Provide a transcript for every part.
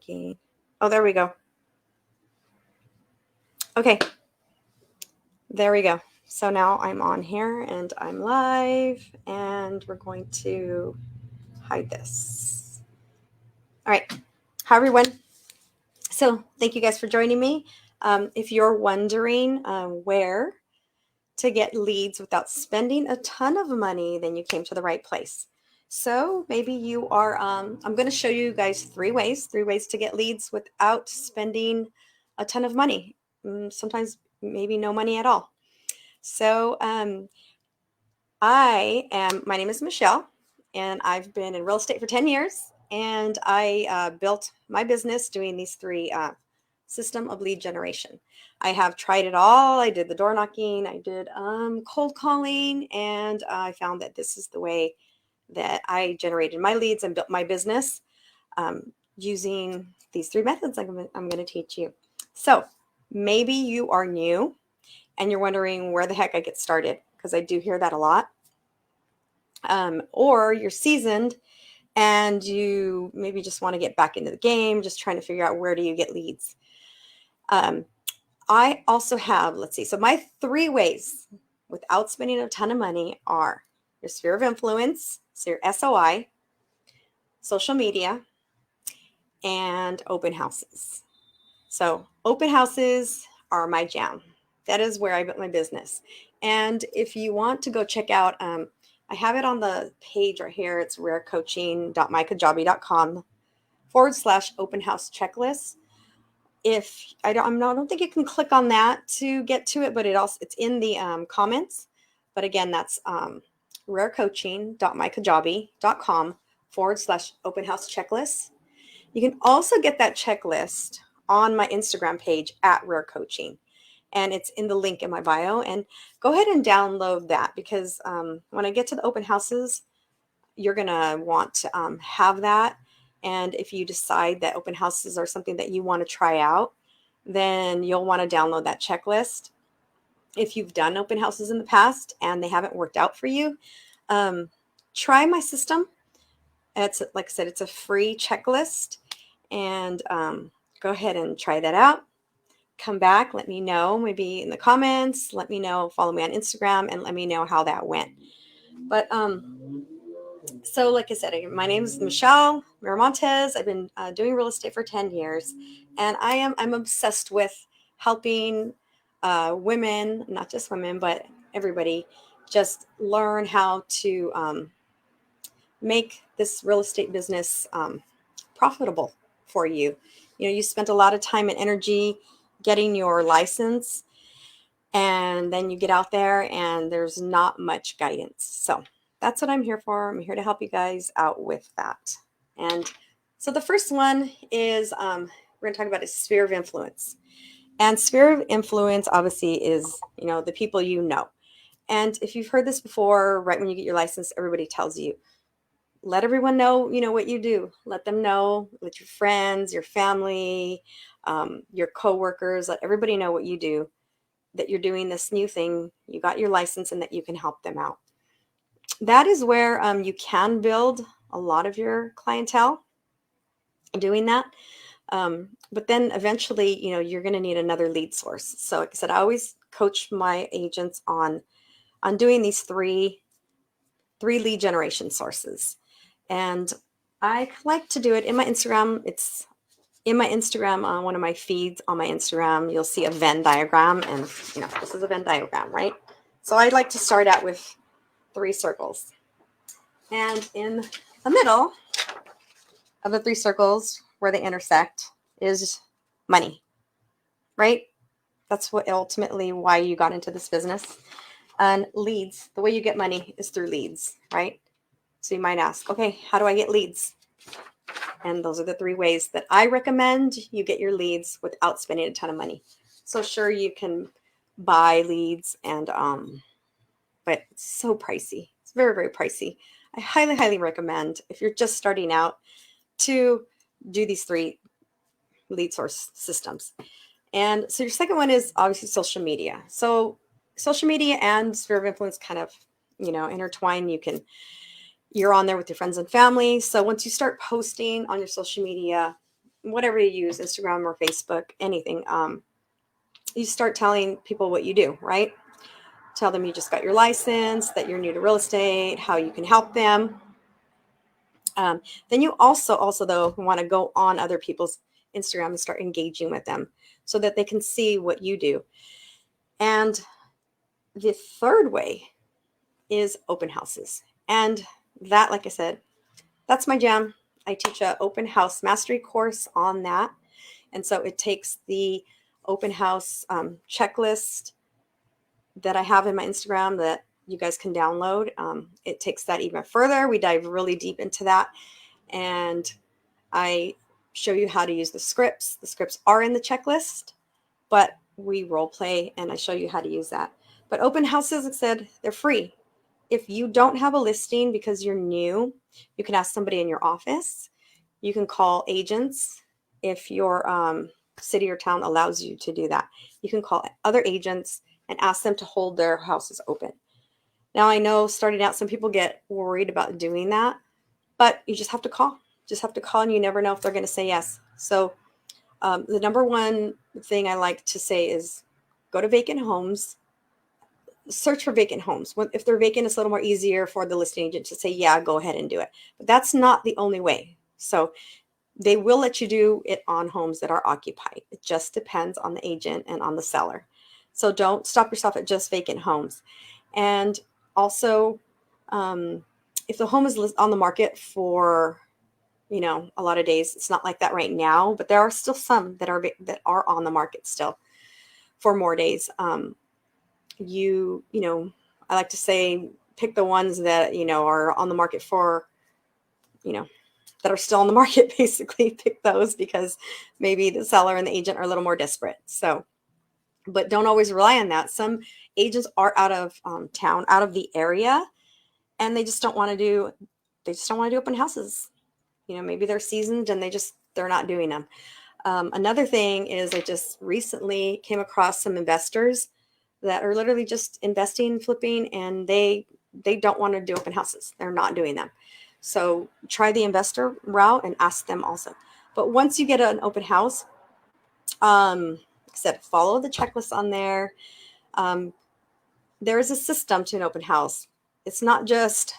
Oh, there we go. Okay, there we go. So now I'm on here and I'm live, and we're going to hide this. All right. Hi, everyone. So thank you guys for joining me. If you're wondering where to get leads without spending a ton of money, then you came to the right place. So maybe you are, I'm going to show you guys three ways to get leads without spending a ton of money. Sometimes maybe no money at all. So my name is Michelle, and I've been in real estate for 10 years, and I built my business doing these three system of lead generation. I have tried it all. I did the door knocking, I did cold calling, and I found that this is the way that I generated my leads and built my business using these three methods I'm going to teach you. So maybe you are new and you're wondering where the heck I get started, because I do hear that a lot. Or you're seasoned and you maybe just want to get back into the game, just trying to figure out where do you get leads. I also have, let's see, so my three ways without spending a ton of money are your sphere of influence, so your SOI, social media, and open houses. So open houses are my jam. That is where I built my business. And if you want to go check out, I have it on the page right here. It's rarecoaching.mykajabi.com/open house checklist. If I don't think you can click on that to get to it, but it's in the comments. But again, that's rarecoaching.mykajabi.com/open house checklist. You can also get that checklist on my Instagram page at Rare Coaching, and it's in the link in my bio. And go ahead and download that, because when I get to the open houses, you're gonna want to have that. And if you decide that open houses are something that you want to try out, then you'll want to download that checklist. If you've done open houses in the past and they haven't worked out for you, try my system. It's, like I said, it's a free checklist, and go ahead and try that out. Come back, let me know, maybe in the comments, let me know, follow me on Instagram, and let me know how that went. But so like I said, my name is Michelle Miramontes. I've been doing real estate for 10 years, and I'm obsessed with helping women, not just women, but everybody, just learn how to make this real estate business profitable for you. You know, you spent a lot of time and energy getting your license, and then you get out there and there's not much guidance. So that's what I'm here for. I'm here to help you guys out with that. And so the first one is we're going to talk about a sphere of influence. And sphere of influence obviously is, the people you know. And if you've heard this before, right when you get your license, everybody tells you, let everyone know, what you do. Let them know, let your friends, your family, your coworkers, let everybody know what you do, that you're doing this new thing, you got your license, and that you can help them out. That is where you can build a lot of your clientele doing that. But then eventually, you're going to need another lead source. So like I said, I always coach my agents on doing these three lead generation sources. And I like to do it in my Instagram. It's in my Instagram, on one of my feeds on my Instagram, you'll see a Venn diagram, and this is a Venn diagram, right? So I'd like to start out with 3 circles, and in the middle of the 3 circles where they intersect is money, right? That's what ultimately why you got into this business. And leads, the way you get money is through leads, right? So you might ask, okay, how do I get leads? And those are the 3 ways that I recommend you get your leads without spending a ton of money. So sure, you can buy leads, and but it's so pricey. It's very, very pricey. I highly, highly recommend, if you're just starting out, to do these 3 lead source systems. And so your second one is obviously social media. So social media and sphere of influence kind of, intertwine. You're on there with your friends and family. So once you start posting on your social media, whatever you use, Instagram or Facebook, anything, you start telling people what you do, right? Tell them you just got your license, that you're new to real estate, how you can help them. Then you also though want to go on other people's Instagram and start engaging with them so that they can see what you do. And the third way is open houses. And that, like I said, that's my jam. I teach an open house mastery course on that. And so it takes the open house checklist that I have in my Instagram that you guys can download. It takes that even further. We dive really deep into that. And I show you how to use the scripts. The scripts are in the checklist, but we role play and I show you how to use that. But open houses, like I said, they're free. If you don't have a listing because you're new, you can ask somebody in your office. You can call agents if your city or town allows you to do that. You can call other agents and ask them to hold their houses open. Now, I know starting out, some people get worried about doing that, but you just have to call. Just have to call, and you never know if they're going to say yes. So the number one thing I like to say is go to Vacant Homes. Search for vacant homes. If they're vacant, it's a little more easier for the listing agent to say, yeah, go ahead and do it. But that's not the only way. So they will let you do it on homes that are occupied. It just depends on the agent and on the seller. So don't stop yourself at just vacant homes. And also, if the home is on the market for, a lot of days, it's not like that right now, but there are still some that are on the market still for more days. I like to say, pick the ones that, are on the market for, that are still on the market, basically pick those because maybe the seller and the agent are a little more desperate. So, but don't always rely on that. Some agents are out of town, out of the area, and they just don't want to do open houses. Maybe they're seasoned and they're not doing them. Another thing is I just recently came across some investors that are literally just investing, flipping, and they don't want to do open houses. They're not doing them. So try the investor route and ask them also. But once you get an open house, like I said, follow the checklist on there. There is a system to an open house. It's not just,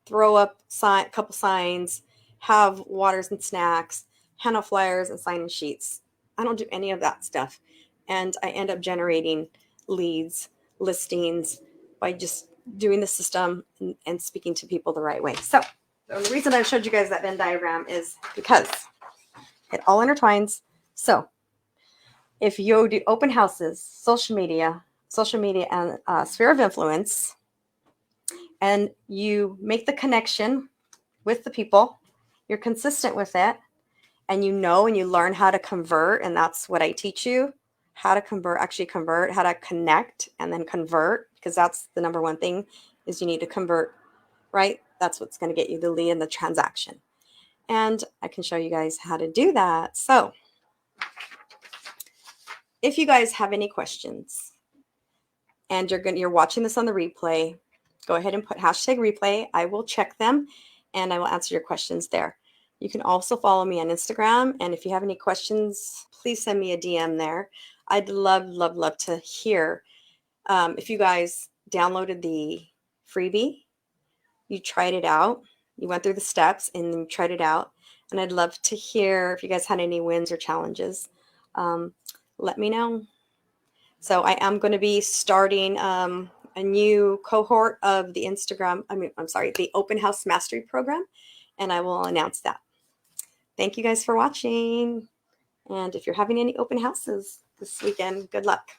throw up a couple signs, have waters and snacks, hand out flyers and sign-in sheets. I don't do any of that stuff. And I end up generating leads, listings by just doing the system and speaking to people the right way. So the reason I showed you guys that Venn diagram is because it all intertwines. So if you do open houses, social media and sphere of influence, and you make the connection with the people, you're consistent with it, and you learn how to convert, and that's what I teach you, how to convert, how to connect and then convert, because that's the number one thing is you need to convert, right? That's what's going to get you the lead and the transaction. And I can show you guys how to do that. So if you guys have any questions and you're watching this on the replay, go ahead and put #replay. I will check them and I will answer your questions there. You can also follow me on Instagram. And if you have any questions, please send me a DM there. I'd love to hear if you guys downloaded the freebie, you tried it out, you went through the steps and you tried it out. And I'd love to hear if you guys had any wins or challenges. Let me know. So I am going to be starting a new cohort of the the Open House Mastery Program, and I will announce that. Thank you guys for watching. And if you're having any open houses this weekend, good luck.